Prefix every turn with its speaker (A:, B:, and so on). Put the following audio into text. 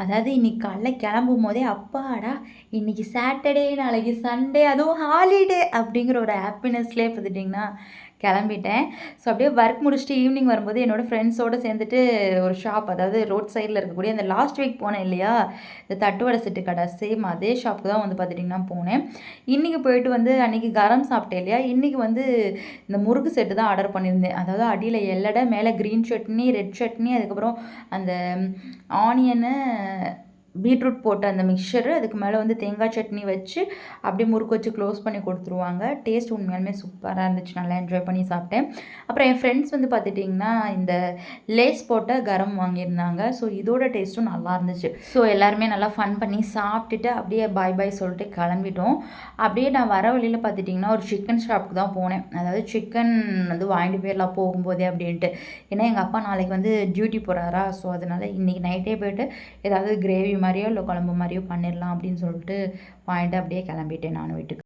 A: அதாவது இன்னைக்கு காலைல கிளம்பும்போதே, அப்பாடா! இன்னைக்கு சாட்டர்டே, நாளைக்கு சண்டே, அதுவும் ஹாலிடே அப்படிங்கிற ஒரு ஹாப்பினஸ்லேயே பார்த்துட்டிங்கன்னா கிளம்பிட்டேன். ஸோ அப்படியே ஒர்க் முடிச்சுட்டு ஈவினிங் வரும்போது என்னோட ஃப்ரெண்ட்ஸோடு சேர்ந்துட்டு ஒரு ஷாப், அதாவது ரோட் சைடில் இருக்கக்கூடிய அந்த லாஸ்ட் வீக் போனேன் இல்லையா, இந்த தட்டுவடை செட்டு கடை, சேம் அதே ஷாப்புக்கு தான் வந்து பார்த்துட்டிங்கன்னா போனேன். இன்றைக்கி போயிட்டு வந்து அன்றைக்கி கரம் சாப்பிட்டேன் இல்லையா, இன்றைக்கி வந்து இந்த முறுக்கு செட்டு தான் ஆர்டர் பண்ணியிருந்தேன். அதாவது அடியில் எல்லடை, மேலே க்ரீன் சட்னி, ரெட் சட்னி, அதுக்கப்புறம் அந்த ஆனியனு, பீட்ரூட் போட்ட அந்த மிக்சரு, அதுக்கு மேலே வந்து தேங்காய் சட்னி வச்சு அப்படியே முறுக்கு வச்சு க்ளோஸ் பண்ணி கொடுத்துருவாங்க. டேஸ்ட் உண்மையாலுமே சூப்பராக இருந்துச்சு. நல்லா என்ஜாய் பண்ணி சாப்பிட்டேன். அப்புறம் என் ஃப்ரெண்ட்ஸ் வந்து பார்த்துட்டிங்கன்னா இந்த லேஸ் போட்ட கரம் வாங்கியிருந்தாங்க. ஸோ இதோட டேஸ்ட்டும் நல்லா இருந்துச்சு. ஸோ எல்லாருமே நல்லா ஃபன் பண்ணி சாப்பிட்டுட்டு அப்படியே பாய் பாய் சொல்லிட்டு கிளம்பிட்டோம். அப்படியே நான் வர வழியில் பார்த்துட்டிங்கன்னா ஒரு சிக்கன் ஷாப்புக்கு தான் போனேன். அதாவது சிக்கன் வந்து வாங்கிட்டு போயிடலாம் போகும்போதே அப்படின்ட்டு. ஏன்னா எங்கள் அப்பா நாளைக்கு வந்து டியூட்டி போகிறாரா, ஸோ அதனால் இன்றைக்கி நைட்டே போய்ட்டு ஏதாவது கிரேவி மாதிரியோ இல்லை குழம்பு மாதிரியோ பண்ணிடலாம் அப்படின்னு சொல்லிட்டு வாங்கிட்டு அப்படியே கிளம்பிட்டேன் நான் வீட்டுக்கு.